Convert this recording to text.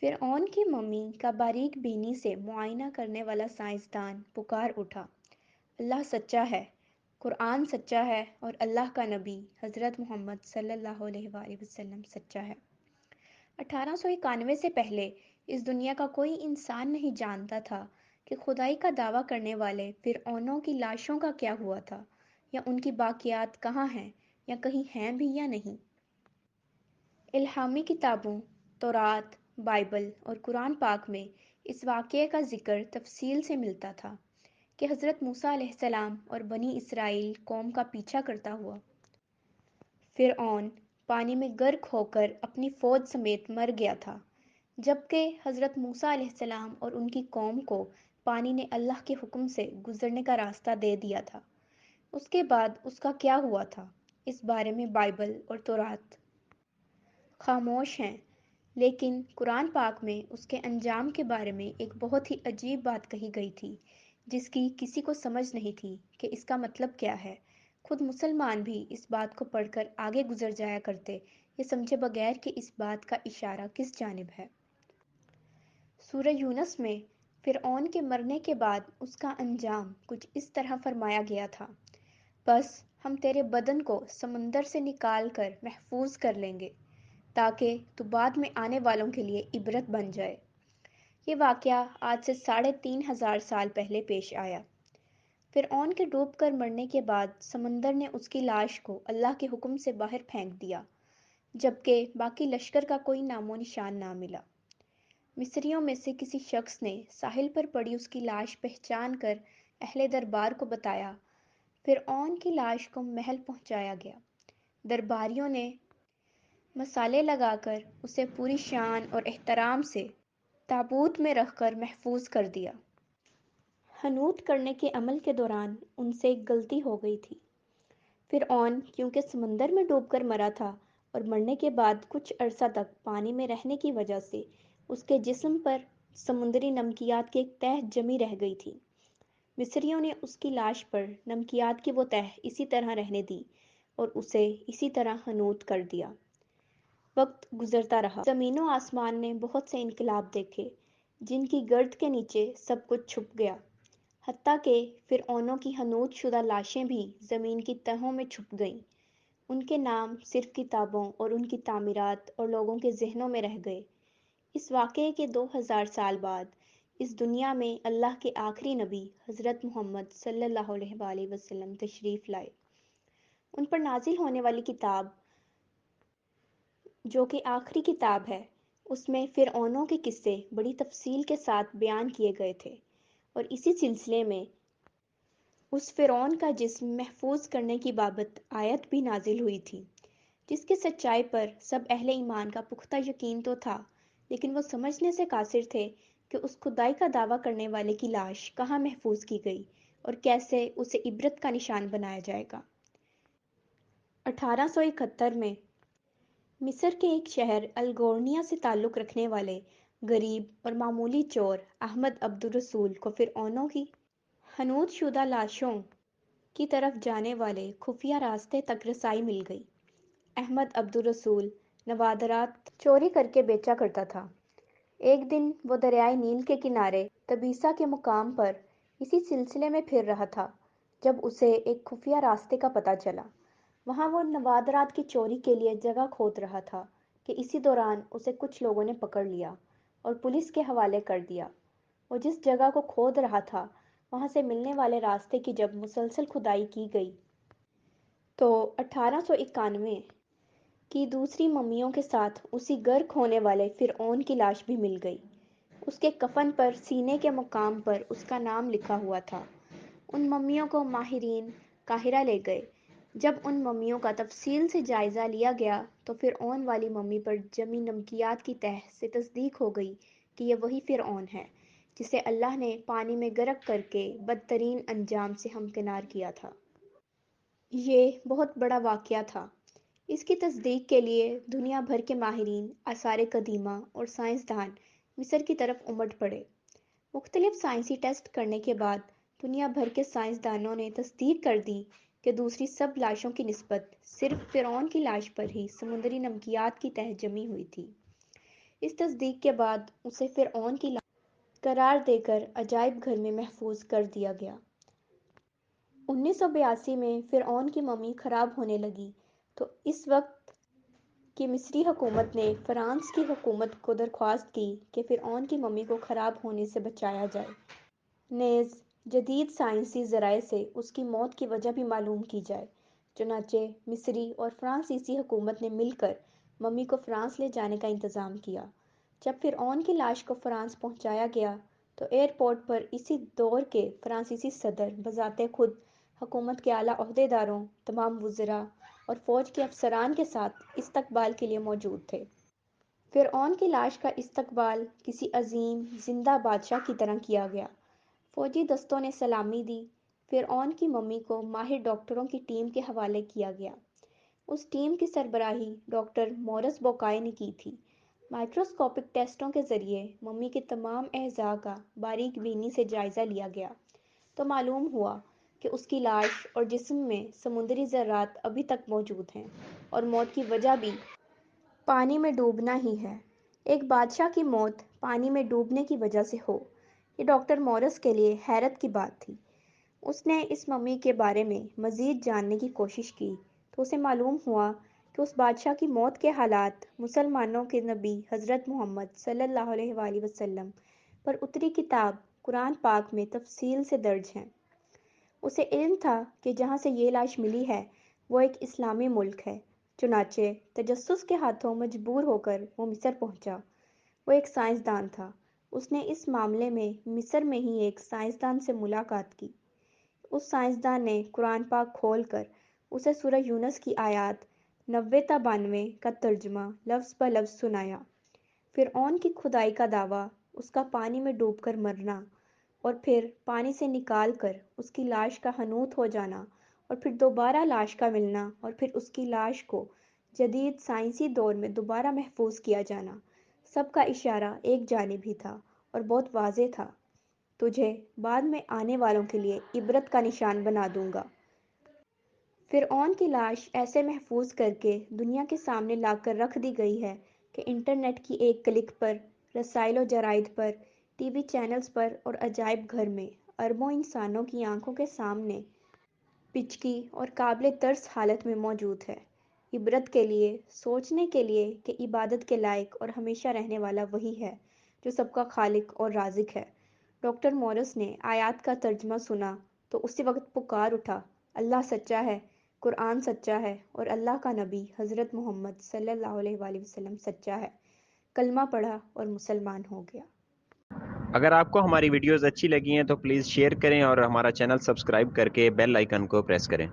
فرعون کی ممی کا باریک بینی سے معائنہ کرنے والا سائنسدان پکار اٹھا، اللہ سچا ہے، قرآن سچا ہے اور اللہ کا نبی حضرت محمد صلی اللہ علیہ وآلہ وسلم سچا ہے۔ 1891 سے پہلے اس دنیا کا کوئی انسان نہیں جانتا تھا کہ خدائی کا دعویٰ کرنے والے فرعونوں کی لاشوں کا کیا ہوا تھا، یا ان کی باقیات کہاں ہیں، یا کہیں ہیں بھی یا نہیں۔ الہامی کتابوں تورات، بائبل اور قرآن پاک میں اس واقعے کا ذکر تفصیل سے ملتا تھا کہ حضرت موسیٰ علیہ السلام اور بنی اسرائیل قوم کا پیچھا کرتا ہوا فرعون پانی میں غرق ہو کر اپنی فوج سمیت مر گیا تھا، جبکہ حضرت موسیٰ علیہ السلام اور ان کی قوم کو پانی نے اللہ کے حکم سے گزرنے کا راستہ دے دیا تھا۔ اس کے بعد اس کا کیا ہوا تھا، اس بارے میں بائبل اور تورات خاموش ہیں، لیکن قرآن پاک میں اس کے انجام کے بارے میں ایک بہت ہی عجیب بات کہی گئی تھی جس کی کسی کو سمجھ نہیں تھی کہ اس کا مطلب کیا ہے۔ خود مسلمان بھی اس بات کو پڑھ کر آگے گزر جایا کرتے، یہ سمجھے بغیر کہ اس بات کا اشارہ کس جانب ہے۔ سورہ یونس میں فرعون کے مرنے کے بعد اس کا انجام کچھ اس طرح فرمایا گیا تھا، بس ہم تیرے بدن کو سمندر سے نکال کر محفوظ کر لیں گے تاکہ تو بعد میں آنے والوں کے لیے عبرت بن جائے۔ یہ واقعہ آج سے 3500 سال پہلے پیش آیا۔ فرعون کے ڈوب کر مرنے کے بعد سمندر نے اس کی لاش کو اللہ کے حکم سے باہر پھینک دیا، جبکہ باقی لشکر کا کوئی نام و نشان نہ ملا۔ مصریوں میں سے کسی شخص نے ساحل پر پڑی اس کی لاش پہچان کر اہل دربار کو بتایا۔ فرعون کی لاش کو محل پہنچایا گیا۔ درباریوں نے مسالے لگا کر اسے پوری شان اور احترام سے تابوت میں رکھ کر محفوظ کر دیا۔ حنوط کرنے کے عمل کے دوران ان سے ایک غلطی ہو گئی تھی۔ فرعون کیونکہ سمندر میں ڈوب کر مرا تھا اور مرنے کے بعد کچھ عرصہ تک پانی میں رہنے کی وجہ سے اس کے جسم پر سمندری نمکیات کی ایک تہہ جمی رہ گئی تھی۔ مصریوں نے اس کی لاش پر نمکیات کی وہ تہہ اسی طرح رہنے دی اور اسے اسی طرح حنوط کر دیا۔ وقت گزرتا رہا، زمین و آسمان نے بہت سے انقلاب دیکھے جن کی گرد کے نیچے سب کچھ چھپ گیا، حتیٰ کہ فرعونوں کی حنوط شدہ لاشیں بھی زمین کی تہوں میں چھپ گئیں۔ ان کے نام صرف کتابوں اور ان کی تعمیرات اور لوگوں کے ذہنوں میں رہ گئے۔ اس واقعے کے 2000 سال بعد اس دنیا میں اللہ کے آخری نبی حضرت محمد صلی اللہ علیہ وآلہ وسلم تشریف لائے۔ ان پر نازل ہونے والی کتاب جو کہ آخری کتاب ہے، اس میں فرعونوں کے قصے بڑی تفصیل کے ساتھ بیان کیے گئے تھے، اور اسی سلسلے میں اس فرعون کا جسم محفوظ کرنے کی بابت آیت بھی نازل ہوئی تھی، جس کی سچائی پر سب اہل ایمان کا پختہ یقین تو تھا، لیکن وہ سمجھنے سے قاصر تھے کہ اس خدائی کا دعویٰ کرنے والے کی لاش کہاں محفوظ کی گئی اور کیسے اسے عبرت کا نشان بنایا جائے گا۔ 1871 میں مصر کے ایک شہر الگورنیا سے تعلق رکھنے والے غریب اور معمولی چور احمد عبد الرسول کو فرعونوں کی حنوط شدہ لاشوں کی طرف جانے والے خفیہ راستے تک رسائی مل گئی۔ احمد عبد الرسول نوادرات چوری کر کے بیچا کرتا تھا۔ ایک دن وہ دریائے نیل کے کنارے تبیسا کے مقام پر اسی سلسلے میں پھر رہا تھا جب اسے ایک خفیہ راستے کا پتہ چلا۔ وہاں وہ نوادرات کی چوری کے لیے جگہ کھود رہا تھا کہ اسی دوران اسے کچھ لوگوں نے پکڑ لیا اور پولیس کے حوالے کر دیا۔ وہ جس جگہ کو کھود رہا تھا وہاں سے ملنے والے راستے کی جب مسلسل کھدائی کی گئی تو 1891 کی دوسری ممیوں کے ساتھ اسی غرق ہونے والے فرعون کی لاش بھی مل گئی۔ اس کے کفن پر سینے کے مقام پر اس کا نام لکھا ہوا تھا۔ ان ممیوں کو ماہرین قاہرہ لے گئے۔ جب ان ممیوں کا تفصیل سے جائزہ لیا گیا تو فرعون والی ممی پر جمی نمکیات کی تہہ سے تصدیق ہو گئی کہ یہ وہی فرعون ہے جسے اللہ نے پانی میں غرق کر کے بدترین انجام سے ہمکنار کیا تھا۔ یہ بہت بڑا واقعہ تھا۔ اس کی تصدیق کے لیے دنیا بھر کے ماہرین، آثار قدیمہ اور سائنسدان مصر کی طرف امٹ پڑے۔ مختلف سائنسی ٹیسٹ کرنے کے بعد دنیا بھر کے سائنسدانوں نے تصدیق کر دی کہ دوسری سب لاشوں کی نسبت صرف فرعون کی لاش پر ہی سمندری نمکیات کی تہہ جمی ہوئی تھی۔ اس تصدیق کے بعد اسے فرعون کی لاش قرار دے کر عجائب گھر میں محفوظ کر دیا گیا۔ 1982 میں فرعون کی ممی خراب ہونے لگی تو اس وقت کی مصری حکومت نے فرانس کی حکومت کو درخواست کی کہ فرعون کی ممی کو خراب ہونے سے بچایا جائے، نیز جدید سائنسی ذرائع سے اس کی موت کی وجہ بھی معلوم کی جائے۔ چنانچہ مصری اور فرانسیسی حکومت نے مل کر ممی کو فرانس لے جانے کا انتظام کیا۔ جب فرعون کی لاش کو فرانس پہنچایا گیا تو ایئرپورٹ پر اسی دور کے فرانسیسی صدر بذات خود حکومت کے اعلیٰ عہدیداروں، تمام وزراء اور فوج کے افسران کے ساتھ استقبال کے لیے موجود تھے۔ فرعون کی لاش کا استقبال کسی عظیم زندہ بادشاہ کی طرح کیا گیا۔ فوجی دستوں نے سلامی دی۔ فرعون کی ممی کو ماہر ڈاکٹروں کی ٹیم کے حوالے کیا گیا۔ اس ٹیم کی سربراہی ڈاکٹر مورس بوکائے نے کی تھی۔ مائکروسکوپک ٹیسٹوں کے ذریعے ممی کے تمام اعضاء کا باریک بینی سے جائزہ لیا گیا تو معلوم ہوا کہ اس کی لاش اور جسم میں سمندری ذرات ابھی تک موجود ہیں اور موت کی وجہ بھی پانی میں ڈوبنا ہی ہے۔ ایک بادشاہ کی موت پانی میں ڈوبنے کی وجہ سے ہو، یہ ڈاکٹر مورس کے لیے حیرت کی بات تھی۔ اس نے اس ممی کے بارے میں مزید جاننے کی کوشش کی تو اسے معلوم ہوا کہ اس بادشاہ کی موت کے حالات مسلمانوں کے نبی حضرت محمد صلی اللہ علیہ وآلہ وسلم پر اتری کتاب قرآن پاک میں تفصیل سے درج ہیں۔ اسے علم تھا کہ جہاں سے یہ لاش ملی ہے وہ ایک اسلامی ملک ہے، چنانچہ تجسس کے ہاتھوں مجبور ہو کر وہ مصر پہنچا۔ وہ ایک سائنسدان تھا۔ اس نے اس معاملے میں مصر میں ہی ایک سائنسدان سے ملاقات کی۔ اس سائنسدان نے قرآن پاک کھول کر اسے سورہ یونس کی آیات 90 تا 92 کا ترجمہ لفظ بہ لفظ سنایا۔ فرعون کی خدائی کا دعویٰ، اس کا پانی میں ڈوب کر مرنا اور پھر پانی سے نکال کر اس کی لاش کا حنوط ہو جانا اور پھر دوبارہ لاش کا ملنا اور پھر اس کی لاش کو جدید سائنسی دور میں دوبارہ محفوظ کیا جانا، سب کا اشارہ ایک جانب ہی تھا اور بہت واضح تھا: تجھے بعد میں آنے والوں کے لیے عبرت کا نشان بنا دوں گا۔ فرعون کی لاش ایسے محفوظ کر کے دنیا کے سامنے لا کر رکھ دی گئی ہے کہ انٹرنیٹ کی ایک کلک پر، رسائل و جرائد پر، ٹی وی چینلز پر اور عجائب گھر میں اربوں انسانوں کی آنکھوں کے سامنے پچکی اور قابل ترس حالت میں موجود ہے، عبرت کے لیے، سوچنے کے لیے کہ عبادت کے لائق اور ہمیشہ رہنے والا وہی ہے جو سب کا خالق اور رازق ہے۔ ڈاکٹر مورس نے آیات کا ترجمہ سنا تو اسی وقت پکار اٹھا: اللہ سچا ہے، قرآن سچا ہے اور اللہ کا نبی حضرت محمد صلی اللہ علیہ وآلہ وسلم سچا ہے۔ کلمہ پڑھا اور مسلمان ہو گیا۔ اگر آپ کو ہماری ویڈیوز اچھی لگی ہیں تو پلیز شیئر کریں اور ہمارا چینل سبسکرائب کر کے بیل آئیکن کو پریس کریں۔